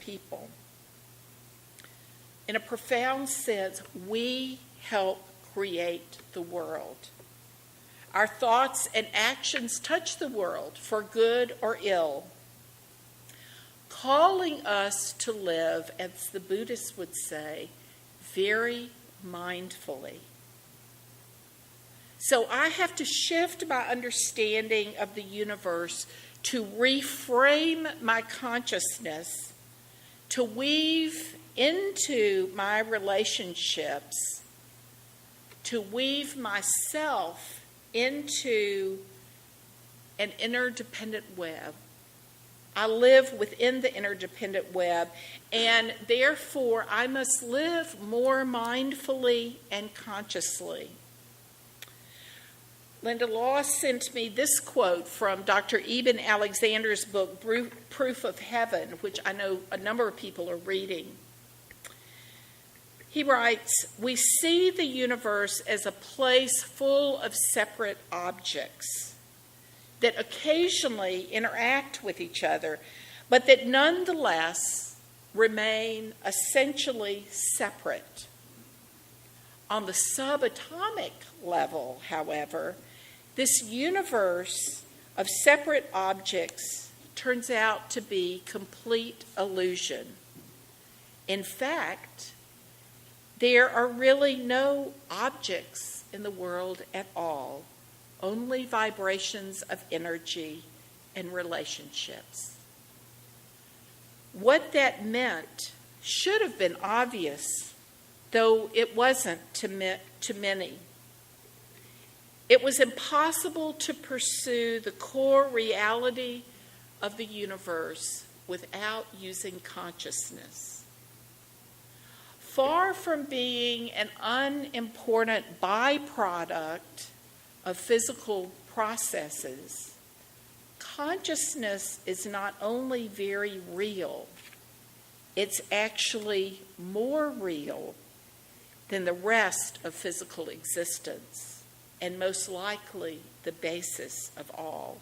people. In a profound sense, we help create the world. Our thoughts and actions touch the world for good or ill, calling us to live, as the Buddhists would say, very mindfully. So I have to shift my understanding of the universe to reframe my consciousness, to weave into my relationships, to weave myself into an interdependent web. I live within the interdependent web, and therefore I must live more mindfully and consciously. Linda Law sent me this quote from Dr. Eben Alexander's book, Proof of Heaven, which I know a number of people are reading. He writes, "We see the universe as a place full of separate objects that occasionally interact with each other, but that nonetheless remain essentially separate. On the subatomic level, however, this universe of separate objects turns out to be complete illusion. In fact, there are really no objects in the world at all, only vibrations of energy and relationships." What that meant should have been obvious, though it wasn't to many. It was impossible to pursue the core reality of the universe without using consciousness. Far from being an unimportant byproduct of physical processes, consciousness is not only very real, it's actually more real than the rest of physical existence, and most likely the basis of all.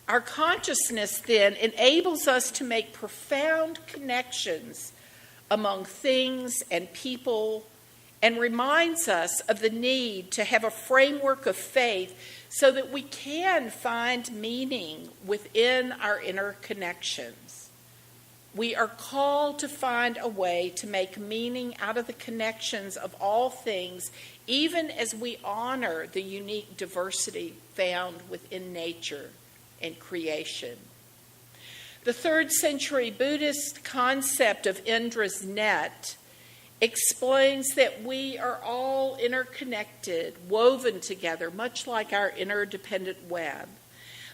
Our consciousness then enables us to make profound connections among things and people, and reminds us of the need to have a framework of faith so that we can find meaning within our inner connections. We are called to find a way to make meaning out of the connections of all things, even as we honor the unique diversity found within nature and creation. The 3rd century Buddhist concept of Indra's net explains that we are all interconnected, woven together, much like our interdependent web.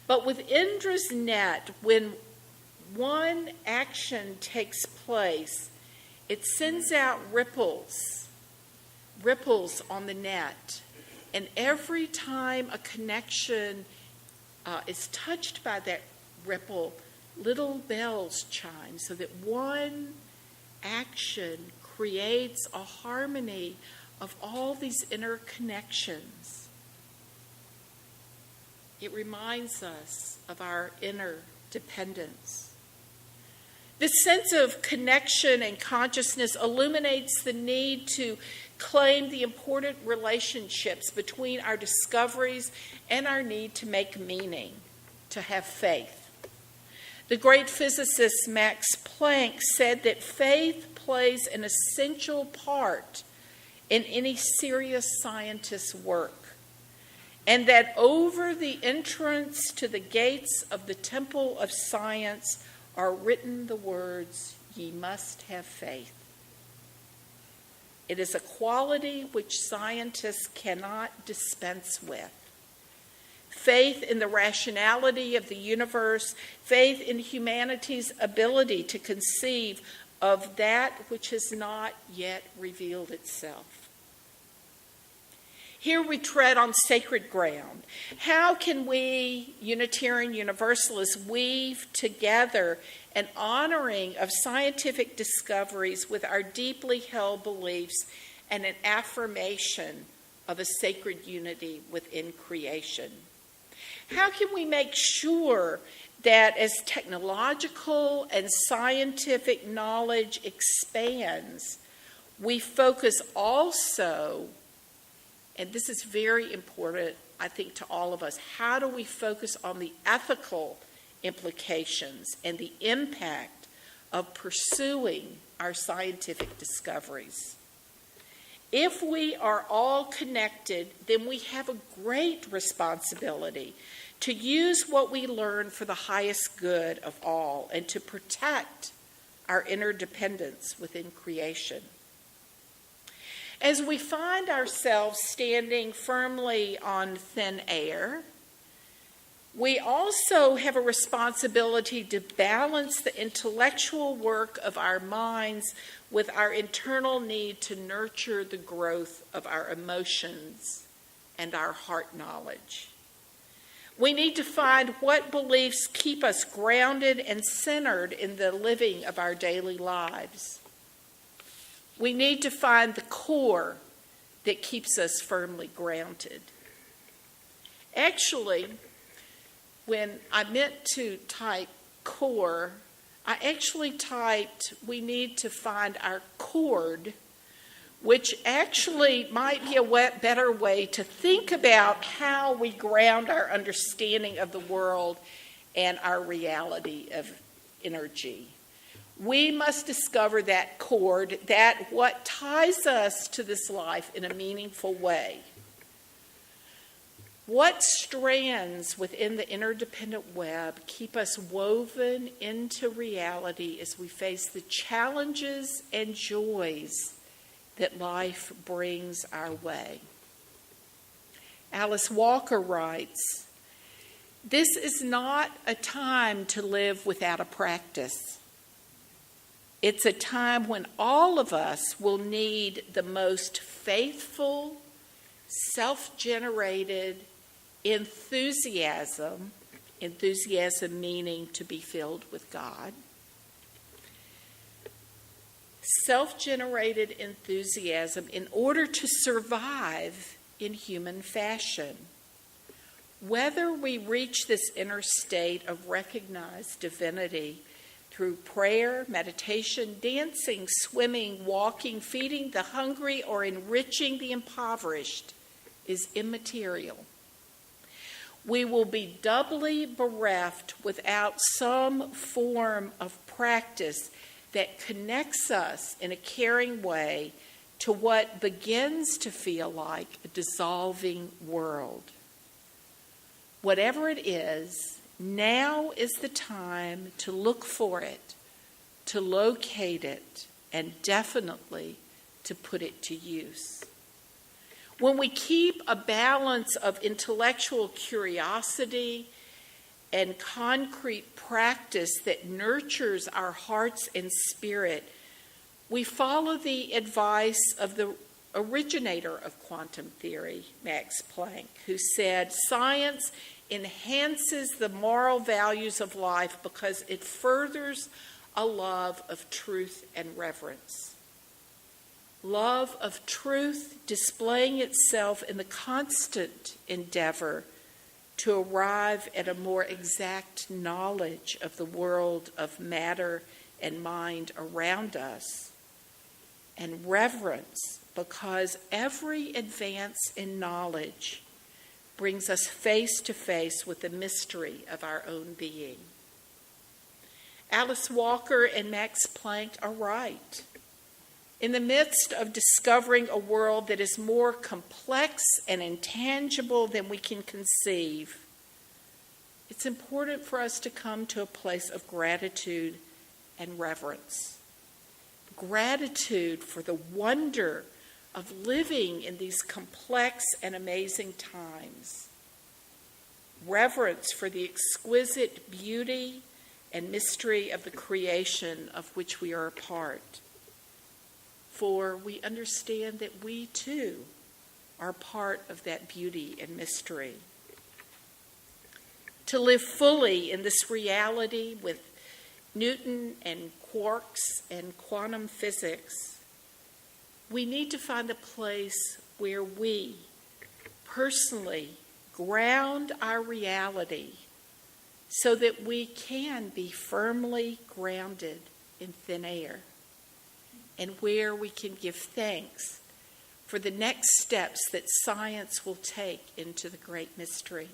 But with Indra's net, when one action takes place, it sends out ripples on the net. And every time a connection is touched by that ripple, little bells chime, so that one action creates a harmony of all these interconnections. It reminds us of our inner dependence. This sense of connection and consciousness illuminates the need to claim the important relationships between our discoveries and our need to make meaning, to have faith. The great physicist Max Planck said that faith plays an essential part in any serious scientist's work, and that over the entrance to the gates of the temple of science are written the words, "Ye must have faith." It is a quality which scientists cannot dispense with. Faith in the rationality of the universe, faith in humanity's ability to conceive of that which has not yet revealed itself. Here we tread on sacred ground. How can we, Unitarian Universalists, weave together an honoring of scientific discoveries with our deeply held beliefs and an affirmation of a sacred unity within creation? How can we make sure that as technological and scientific knowledge expands, we focus also, and this is very important, I think, to all of us, how do we focus on the ethical implications and the impact of pursuing our scientific discoveries? If we are all connected, then we have a great responsibility to use what we learn for the highest good of all and to protect our interdependence within creation. As we find ourselves standing firmly on thin air, we also have a responsibility to balance the intellectual work of our minds with our internal need to nurture the growth of our emotions and our heart knowledge. We need to find what beliefs keep us grounded and centered in the living of our daily lives. We need to find the core that keeps us firmly grounded. Actually, when I meant to type core, I actually typed we need to find our cord, which actually might be a better way to think about how we ground our understanding of the world and our reality of energy. We must discover that cord, that what ties us to this life in a meaningful way. What strands within the interdependent web keep us woven into reality as we face the challenges and joys that life brings our way? Alice Walker writes, "This is not a time to live without a practice. It's a time when all of us will need the most faithful, self-generated enthusiasm meaning to be filled with God, self-generated enthusiasm in order to survive in human fashion. Whether we reach this inner state of recognized divinity through prayer, meditation, dancing, swimming, walking, feeding the hungry, or enriching the impoverished is immaterial. We will be doubly bereft without some form of practice that connects us in a caring way to what begins to feel like a dissolving world. Whatever it is, now is the time to look for it, to locate it, and definitely to put it to use. When we keep a balance of intellectual curiosity and concrete practice that nurtures our hearts and spirit, we follow the advice of the originator of quantum theory, Max Planck, who said, "Science enhances the moral values of life because it furthers a love of truth and reverence." Love of truth displaying itself in the constant endeavor to arrive at a more exact knowledge of the world of matter and mind around us, and reverence because every advance in knowledge brings us face to face with the mystery of our own being. Alice Walker and Max Planck are right. In the midst of discovering a world that is more complex and intangible than we can conceive, it's important for us to come to a place of gratitude and reverence. Gratitude for the wonder of living in these complex and amazing times. Reverence for the exquisite beauty and mystery of the creation of which we are a part. For we understand that we too are part of that beauty and mystery. To live fully in this reality with Newton and quarks and quantum physics, we need to find a place where we personally ground our reality so that we can be firmly grounded in thin air, and where we can give thanks for the next steps that science will take into the great mystery.